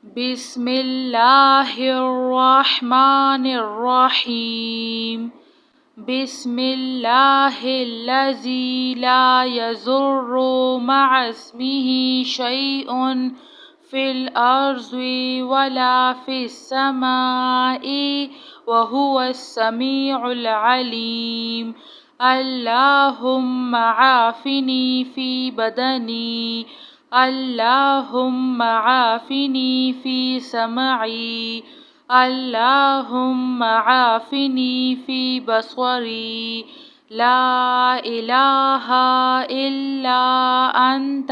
بسم اللہ الرحمن الرحیم بسم اللہ الذی لا یضر مع اسمہ شیء فی الارض ولا فی السماء وہو السمیع العلیم اللہم عافنی فی بدنی اللہم عافنی فی سمعی اللہم عافنی فی بصری لا الہ الا انت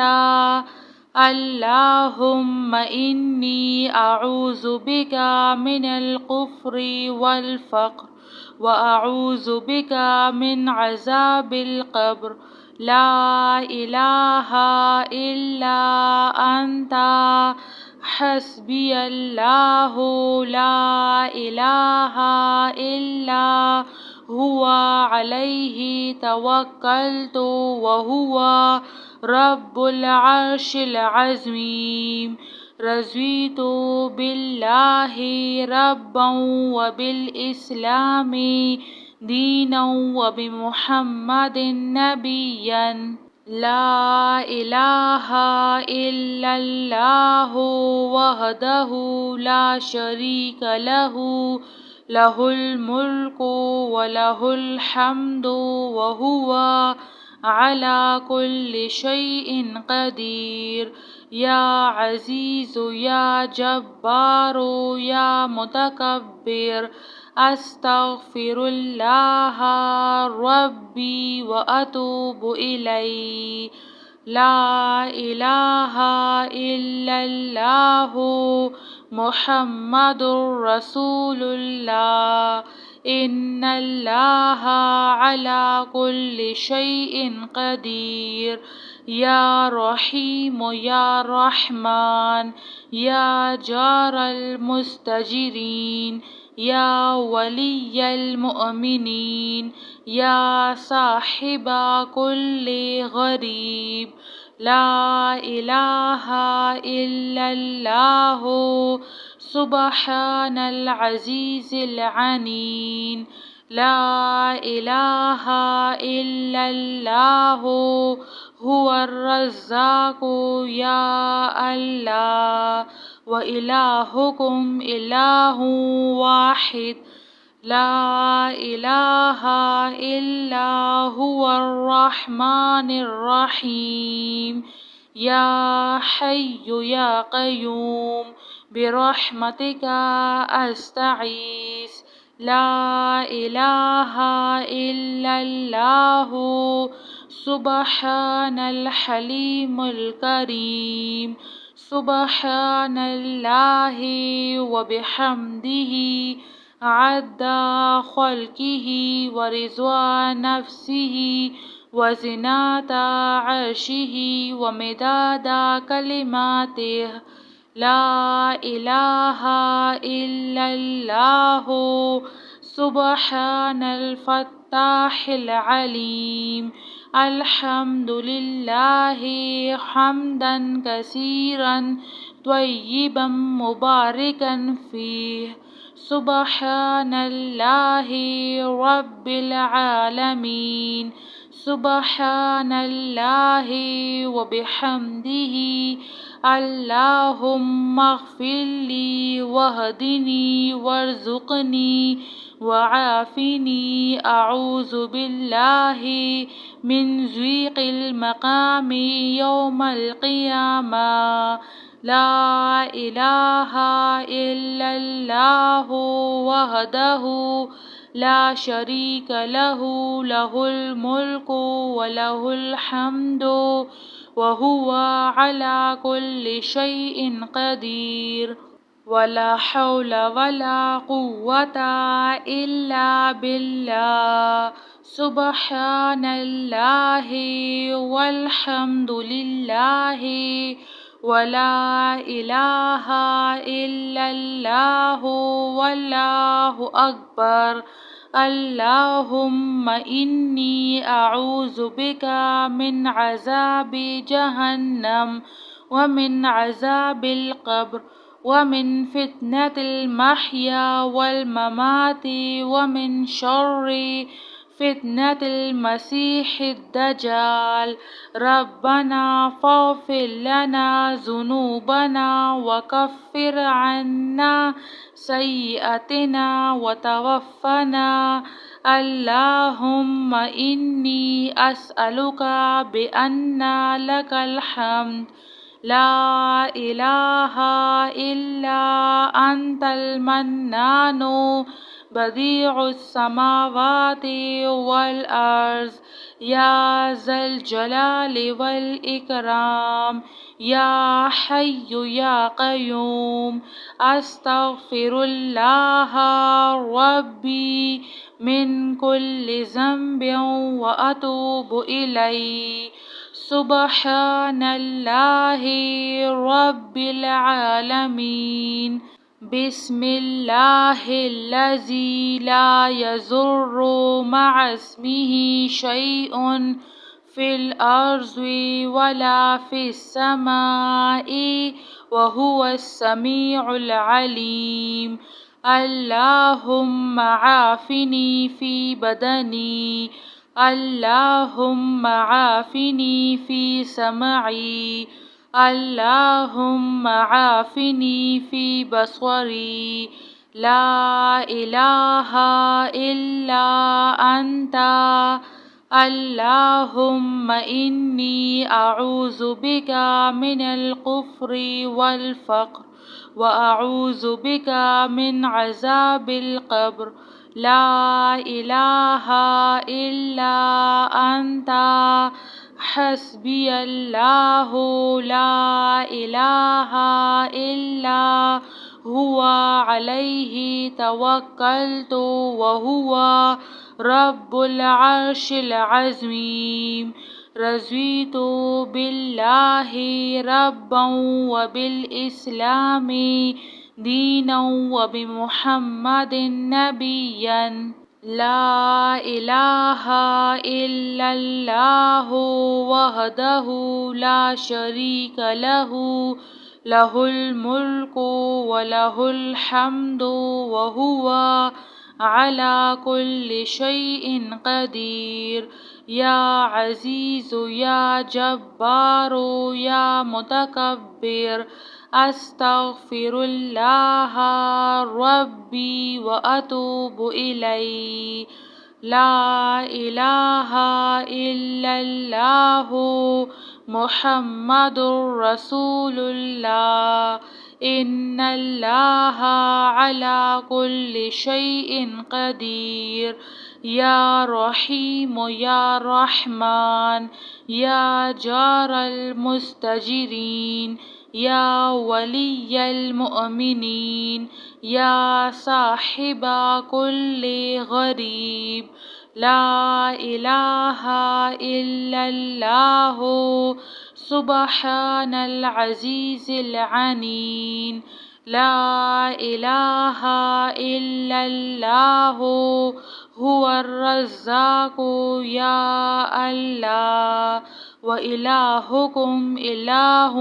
اللہم انی اعوذ بک من الکفر والفقر واعوذ بک من عذاب القبر لا الہ الا انت حسبی اللہ لا الہ الا هو علیہ توکلت وہو رب العرش العظیم رضیت باللہ ربا وبالاسلام دینا وبمحمد نبیا لا الہ الا اللہ وحدہ لا شریک لہ لہ الملک ولہ الحمد وہو علی کل شیء قدیر یا عزیز یا جبار یا متکبر استغفر اللہ ربی واتوب الیہ لا الہ الا اللہ محمد رسول اللہ ان اللہ علی کل شیء قدیر یا رحیم یا رحمان یا جار المستجرین یا ولی المؤمنین یا صاحب کل غریب لا الہ الا اللہ سبحان العزیز العلیم لا الہ الا اللہ هو الرزاق یا اللہ وإلہکم الہ واحد لا الہ الا هو الرحمن الرحیم یا حی یا قیوم برحمتک استغیث لا الہ الا اللہ سبحان الحلیم الکریم سبحان اللہ وبحمدہ عدد خلقہ ورضوان نفسہ وزنات عرشہ ومداد کلماتہ لا الہ الا اللہ سبحان الفتاح العلیم الحمد للہ حمدا کثیرا طیبا مبارکا فیہ سبحان اللہ رب العالمین سبحان اللہ وبحمدہ اللہم اغفر لی واہدنی وارزقنی وعافنی اعوذ باللہ من ضیق المقام یوم القیامہ لا الہ الا اللہ وحدہ لا شریک لہ لہ الملک ولہ الحمد وہو علی کل شیء قدیر ولا حول ولا قوة الا باللہ سبحان اللہ والحمد للہ ولا الہ الا اللہ واللہ اکبر اللہم انی اعوذ بک من عذاب جہنم ومن عذاب القبر ومن فتنة المحيا والممات ومن شر فتنة المسيح الدجال. ربنا فاغفر لنا ذنوبنا وكفر عنا سيئاتنا وتوفنا. اللهم إني أسألك بأن لك الحمد لا إله إلا أنت المنان بديع السماوات والأرض يا ذا الجلال والإكرام يا حي يا قيوم. أستغفر الله ربي من كل ذنب وأتوب إليه. سبحان الله رب العالمين. بسم الله الذي لا يضر مع اسمه شيء في الأرض ولا في السماء وهو السميع العليم. اللهم عافني في بدني. اللهم عافني في سمعي. اللهم عافني في بصري. لا إله إلا أنت. اللهم إني أعوذ بك من الكفر والفقر وأعوذ بك من عذاب القبر. لا إله إلا أنت حسبي الله لا إله إلا هو عليه توكلت وهو رب العرش العظيم. رضيت بالله ربا وبالإسلام دينا وبمحمد نبيا. لا إله إلا الله وحده لا شريك له له الملك وله الحمد وهو على كل شيء قدير. يا عزيز يا جبار يا متكبر. أستغفر الله ربي وأتوب إليه. لا إله إلا الله محمد رسول الله. إن الله على كل شيء قدير. يا رحيم يا رحمن يا جار المستجيرين يا ولي المؤمنين يا صاحب كل غريب. لا إله إلا الله سبحان العزيز العليم. لا إله إلا الله هو الرزاق يا الله. وإلهكم إله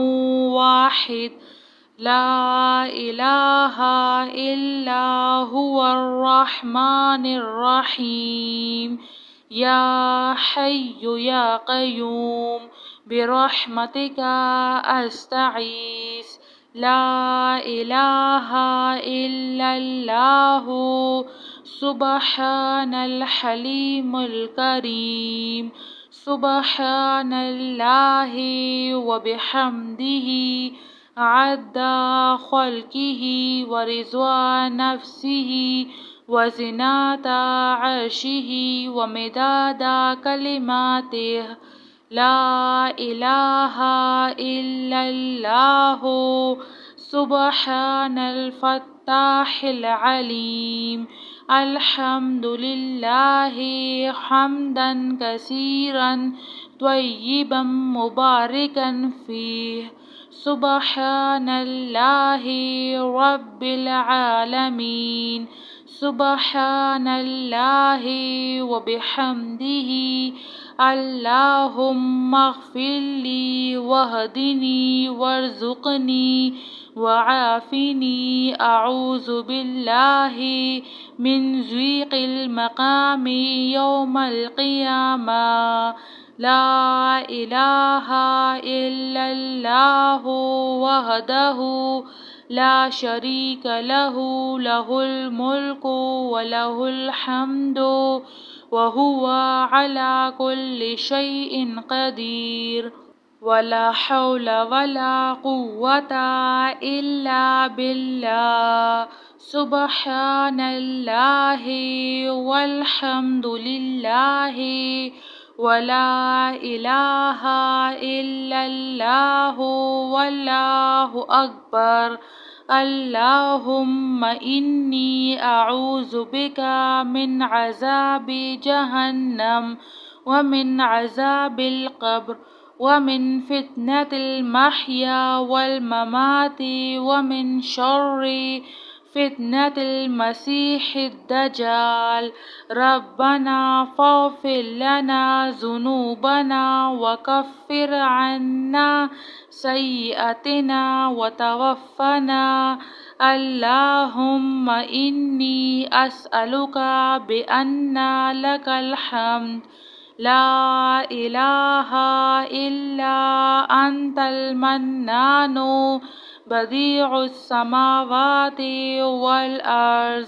واحد لا إله إلا هو الرحمن الرحيم. يا حي يا قيوم برحمتك أستغيث. لا إله إلا الله سبحان الحليم الكريم. سبحان الله وبحمده عد خلقه ورضا نفسه وزنة عرشه ومداد كلماته. لا إله إلا الله سبحان الفتاح العليم. الحمد لله حمدا كثيرا طيبا مباركا فيه. سبحان الله رب العالمين. سبحان الله وبحمده. اللهم اغفر لي واهدني وارزقني وعافني أعوذ بالله من ضيق المقام يوم القيامة لا إله إلا الله وحده لا شريك له له الملك وله الحمد وهو على كل شيء قدير ولا حول ولا قوة إلا بالله سبحان الله والحمد لله ولا إله إلا الله والله أكبر اللهم إني أعوذ بك من عذاب جهنم ومن عذاب القبر ومن فتنة المحيا والممات ومن شر فتنة المسيح الدجال ربنا فاغفر لنا ذنوبنا وكفر عنا سيئاتنا وتوفنا اللهم إني أسألك بأن لك الحمد لا إله إلا أنت المنان بديع السماوات والأرض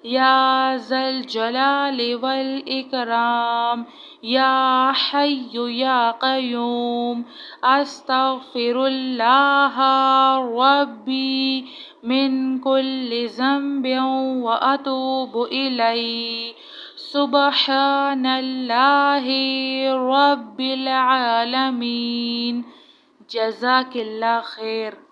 يا ذا الجلال والإكرام يا حي يا قيوم أستغفر الله ربي من كل ذنب وأتوب إليه سبحان الله رب العالمين جزاك اللہ خیر.